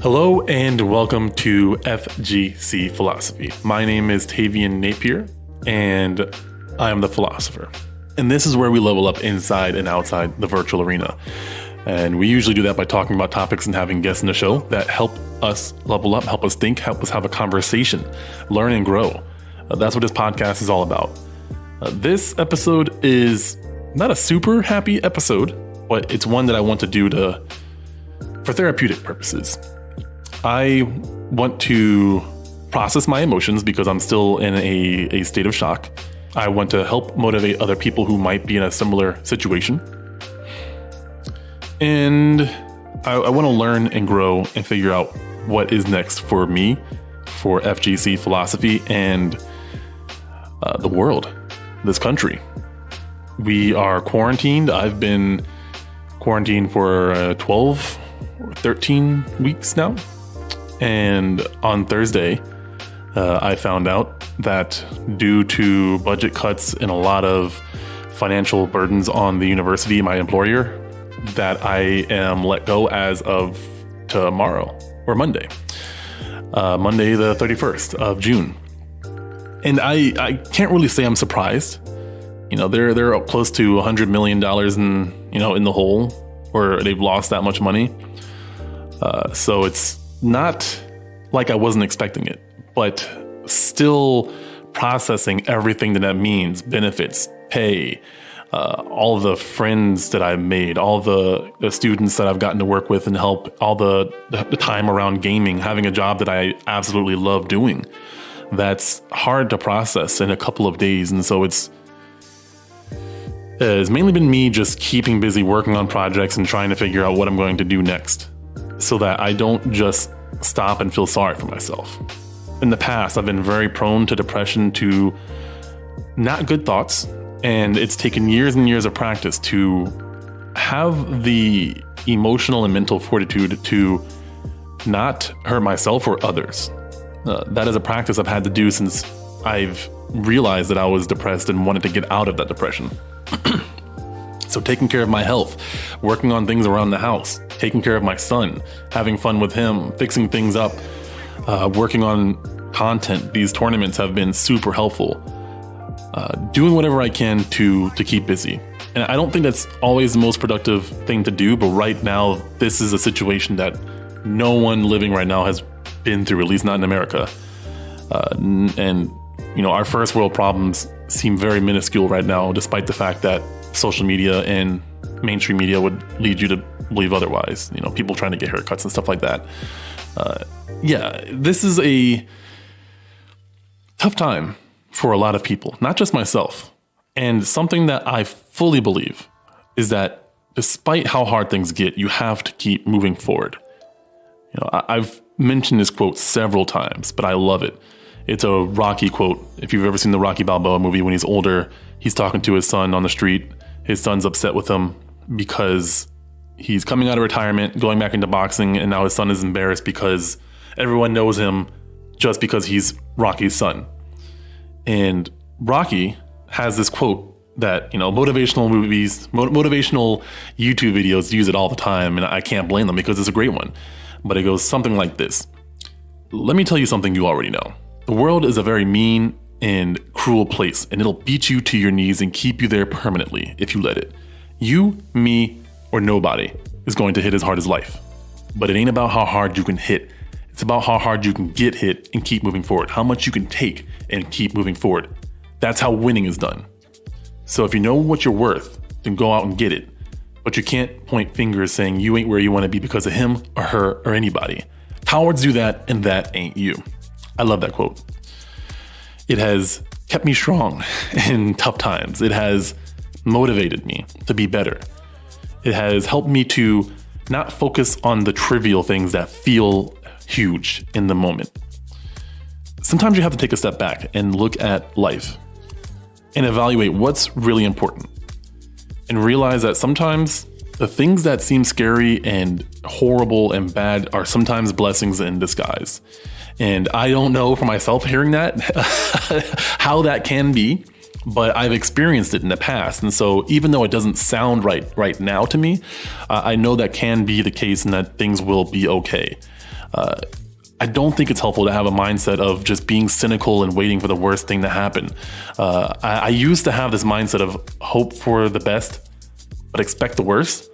Hello and welcome to FGC Philosophy. My name is Tavian Napier and I am the philosopher. And this is where we level up inside and outside the virtual arena. And we usually do that by talking about topics and having guests in the show that help us level up, help us think, help us have a conversation, learn and grow. That's what this podcast is all about. This episode is not a super happy episode, but it's one that I want to do for therapeutic purposes. I want to process my emotions because I'm still in a state of shock. I want to help motivate other people who might be in a similar situation. And I want to learn and grow and figure out what is next for me, for FGC Philosophy, and the world, this country. We are quarantined. I've been quarantined for 12 or 13 weeks now. And on Thursday, I found out that due to budget cuts and a lot of financial burdens on the university, my employer, that I am let go as of tomorrow or Monday the 31st of June. And I can't really say I'm surprised. You know, they're up close to $100 million in the hole, or they've lost that much money. So it's not like I wasn't expecting it, but still processing everything that means, benefits, pay, all the friends that I've made, all the students that I've gotten to work with and help, all the time around gaming, having a job that I absolutely love doing. That's hard to process in a couple of days. And so it's mainly been me just keeping busy working on projects and trying to figure out what I'm going to do next, so that I don't just stop and feel sorry for myself. In the past, I've been very prone to depression, to not good thoughts, and it's taken years and years of practice to have the emotional and mental fortitude to not hurt myself or others. That is a practice I've had to do since I've realized that I was depressed and wanted to get out of that depression. So taking care of my health, working on things around the house, taking care of my son, having fun with him, fixing things up, working on content. These tournaments have been super helpful. Doing whatever I can to keep busy. And I don't think that's always the most productive thing to do, but right now, this is a situation that no one living right now has been through, at least not in America. And our first world problems seem very minuscule right now, despite the fact that social media and mainstream media would lead you to believe otherwise. People trying to get haircuts and stuff like that. This is a tough time for a lot of people, not just myself. And something that I fully believe is that despite how hard things get, you have to keep moving forward. I've mentioned this quote several times, but I love it. It's a Rocky quote. If you've ever seen the Rocky Balboa movie, when he's older, he's talking to his son on the street. His son's upset with him because he's coming out of retirement, going back into boxing, and now his son is embarrassed because everyone knows him just because he's Rocky's son. And Rocky has this quote that, motivational movies, motivational YouTube videos use it all the time, and I can't blame them because it's a great one. But it goes something like this. Let me tell you something you already know. The world is a very mean and cruel place, and it'll beat you to your knees and keep you there permanently if you let it. You, me, or nobody is going to hit as hard as life. But it ain't about how hard you can hit. It's about how hard you can get hit and keep moving forward. How much you can take and keep moving forward. That's how winning is done. So if you know what you're worth, then go out and get it. But you can't point fingers saying you ain't where you want to be because of him or her or anybody. Cowards do that, and that ain't you. I love that quote. It has kept me strong in tough times. It has motivated me to be better. It has helped me to not focus on the trivial things that feel huge in the moment. Sometimes you have to take a step back and look at life and evaluate what's really important, and realize that sometimes the things that seem scary and horrible and bad are sometimes blessings in disguise. And I don't know for myself hearing that, how that can be, but I've experienced it in the past. And so even though it doesn't sound right now to me, I know that can be the case and that things will be okay. I don't think it's helpful to have a mindset of just being cynical and waiting for the worst thing to happen. I used to have this mindset of hope for the best, but expect the worst.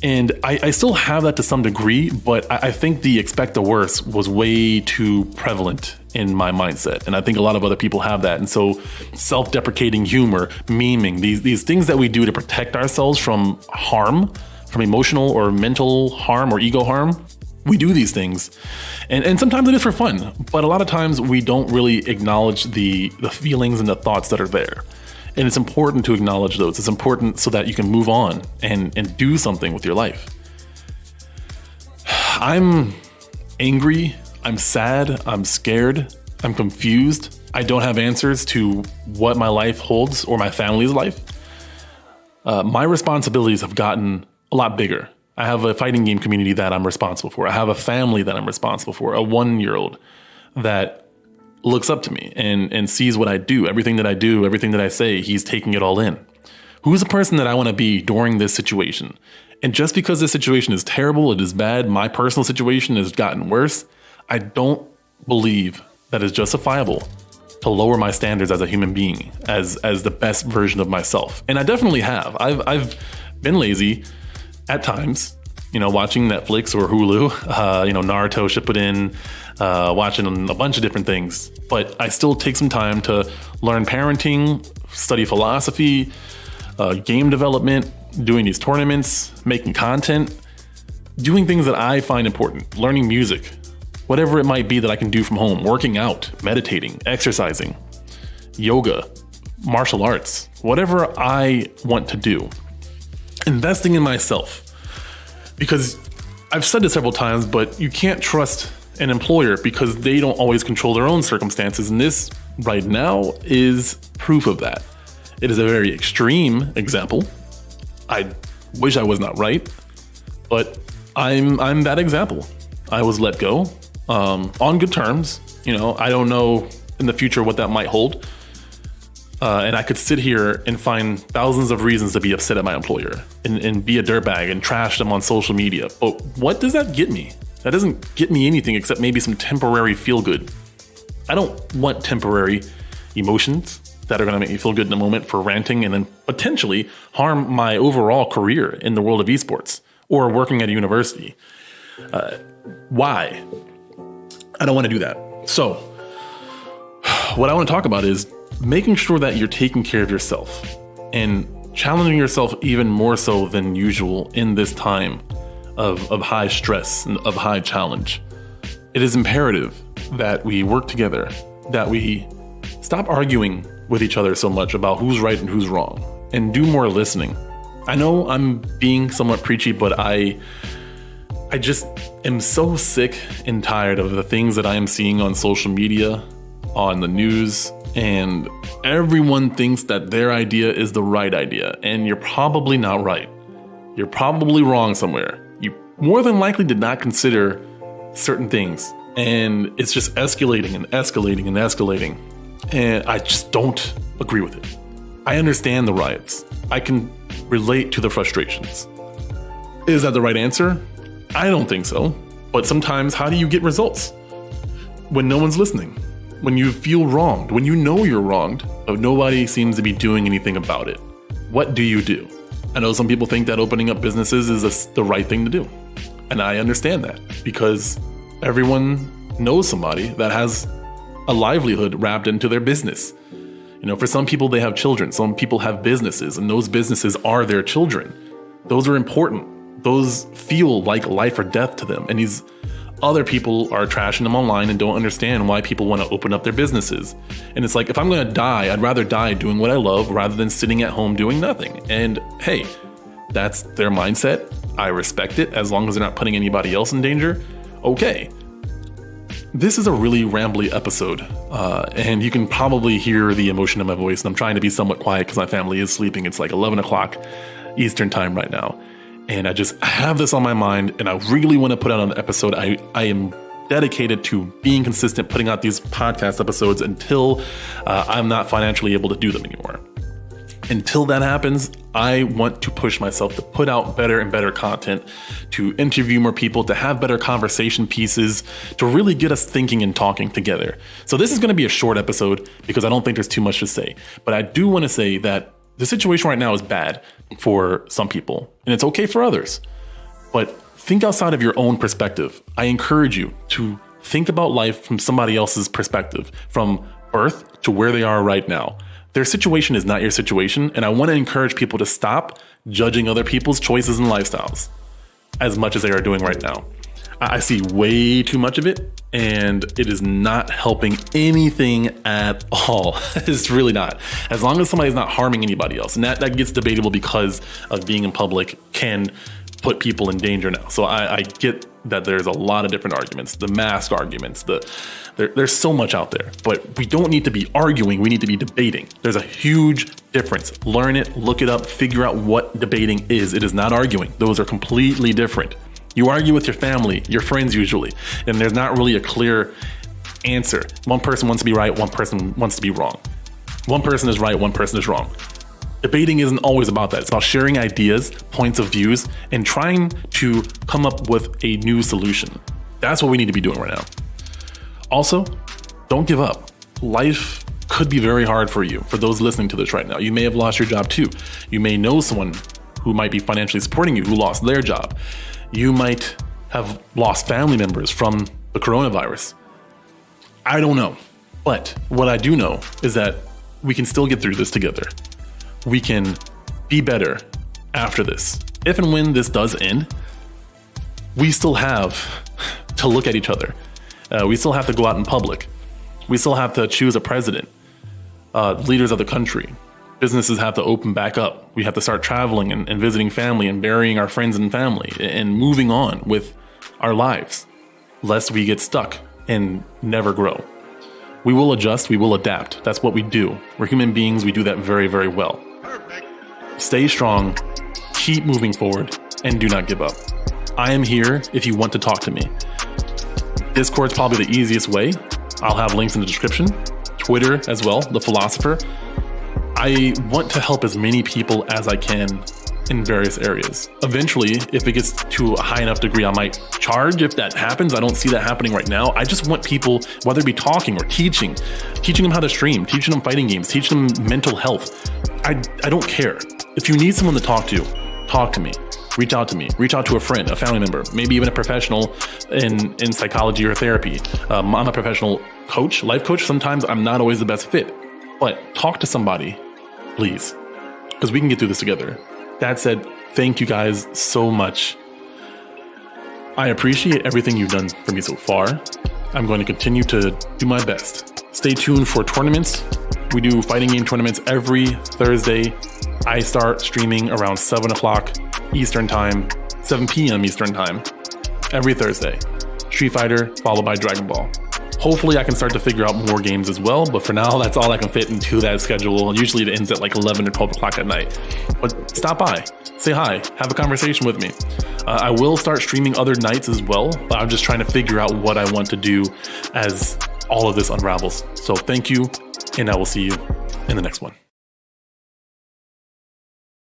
And I still have that to some degree, but I think the expect the worst was way too prevalent in my mindset. And I think a lot of other people have that. And so self-deprecating humor, memeing, these things that we do to protect ourselves from harm, from emotional or mental harm or ego harm, we do these things. And sometimes it is for fun, but a lot of times we don't really acknowledge the feelings and the thoughts that are there. And it's important to acknowledge those. It's important so that you can move on and do something with your life. I'm angry. I'm sad. I'm scared. I'm confused. I don't have answers to what my life holds or my family's life. My responsibilities have gotten a lot bigger. I have a fighting game community that I'm responsible for. I have a family that I'm responsible for, a 1-year-old that looks up to me and sees what I do, everything that I do, everything that I say, he's taking it all in. Who's the person that I want to be during this situation? And just because this situation is terrible, it is bad, my personal situation has gotten worse, I don't believe that it's justifiable to lower my standards as a human being, as the best version of myself. And I definitely have. I've been lazy at times, watching Netflix or Hulu, Naruto Shippuden, watching a bunch of different things. But I still take some time to learn parenting, study philosophy, game development, doing these tournaments, making content, doing things that I find important, learning music, whatever it might be that I can do from home, working out, meditating, exercising, yoga, martial arts, whatever I want to do. Investing in myself. Because I've said this several times, but you can't trust an employer because they don't always control their own circumstances. And this right now is proof of that. It is a very extreme example. I wish I was not right, but I'm that example. I was let go on good terms. I don't know in the future what that might hold. And I could sit here and find thousands of reasons to be upset at my employer and be a dirtbag and trash them on social media. But what does that get me? That doesn't get me anything except maybe some temporary feel good. I don't want temporary emotions that are going to make me feel good in the moment for ranting and then potentially harm my overall career in the world of esports or working at a university. Why? I don't want to do that. So what I want to talk about is making sure that you're taking care of yourself and challenging yourself even more so than usual in this time of high stress and of high challenge. It is imperative that we work together, that we stop arguing with each other so much about who's right and who's wrong, and do more listening. I know I'm being somewhat preachy, but I just am so sick and tired of the things that I am seeing on social media, on the news, and everyone thinks that their idea is the right idea, and you're probably not right. You're probably wrong somewhere. You more than likely did not consider certain things, and it's just escalating and escalating and escalating, and I just don't agree with it. I understand the riots. I can relate to the frustrations. Is that the right answer? I don't think so. But sometimes, how do you get results? When no one's listening. When you feel wronged. When you know you're wronged, but nobody seems to be doing anything about it. What do you do? I know some people think that opening up businesses is the right thing to do. And I understand that because everyone knows somebody that has a livelihood wrapped into their business. For some people, they have children. Some people have businesses, and those businesses are their children. Those are important. Those feel like life or death to them. And these other people are trashing them online and don't understand why people want to open up their businesses. And it's like, if I'm going to die, I'd rather die doing what I love rather than sitting at home doing nothing. And hey, that's their mindset. I respect it as long as they're not putting anybody else in danger. Okay. This is a really rambly episode, and you can probably hear the emotion in my voice, and I'm trying to be somewhat quiet because my family is sleeping. It's like 11 o'clock Eastern time right now, and I have this on my mind, and I really want to put out an episode. I am dedicated to being consistent, putting out these podcast episodes until I'm not financially able to do them anymore. Until that happens, I want to push myself to put out better and better content, to interview more people, to have better conversation pieces, to really get us thinking and talking together. So this is going to be a short episode because I don't think there's too much to say. But I do want to say that the situation right now is bad for some people, and it's okay for others. But think outside of your own perspective. I encourage you to think about life from somebody else's perspective, from birth to where they are right now. Their situation is not your situation, and I want to encourage people to stop judging other people's choices and lifestyles as much as they are doing right now. I see way too much of it, and it is not helping anything at all. It's really not. As long as somebody's not harming anybody else, and that gets debatable because of being in public can put people in danger now. So I get that there's a lot of different arguments, the mask arguments, there's so much out there, but we don't need to be arguing, we need to be debating. There's a huge difference. Learn it, look it up, figure out what debating is. It is not arguing. Those are completely different. You argue with your family, your friends usually, and there's not really a clear answer. One person wants to be right, one person wants to be wrong. One person is right, one person is wrong. Debating isn't always about that. It's about sharing ideas, points of views, and trying to come up with a new solution. That's what we need to be doing right now. Also, don't give up. Life could be very hard for you. For those listening to this right now, you may have lost your job too. You may know someone who might be financially supporting you who lost their job. You might have lost family members from the coronavirus. I don't know. But what I do know is that we can still get through this together. We can be better after this. If and when this does end, we still have to look at each other. We still have to go out in public. We still have to choose a president, leaders of the country. Businesses have to open back up. We have to start traveling and visiting family and burying our friends and family and moving on with our lives, lest we get stuck and never grow. We will adjust, we will adapt. That's what we do. We're human beings, we do that very, very well. Stay strong, keep moving forward, and do not give up. I am here if you want to talk to me. Discord's probably the easiest way. I'll have links in the description. Twitter as well, The Philosopher. I want to help as many people as I can in various areas. Eventually, if it gets to a high enough degree, I might charge if that happens. I don't see that happening right now. I just want people, whether it be talking or teaching them how to stream, teaching them fighting games, teaching them mental health. I don't care. If you need someone to talk to me. Reach out to me. Reach out to a friend, a family member, maybe even a professional in psychology or therapy. I'm a professional coach, life coach. Sometimes I'm not always the best fit, but talk to somebody, please, because we can get through this together. That said, thank you guys so much. I appreciate everything you've done for me so far. I'm going to continue to do my best. Stay tuned for tournaments. We do fighting game tournaments every Thursday. I start streaming around 7 o'clock Eastern time, 7 p.m. Eastern time, every Thursday. Street Fighter, followed by Dragon Ball. Hopefully I can start to figure out more games as well, but for now, that's all I can fit into that schedule. Usually it ends at like 11 or 12 o'clock at night. But stop by, say hi, have a conversation with me. I will start streaming other nights as well, but I'm just trying to figure out what I want to do as all of this unravels. So thank you, and I will see you in the next one.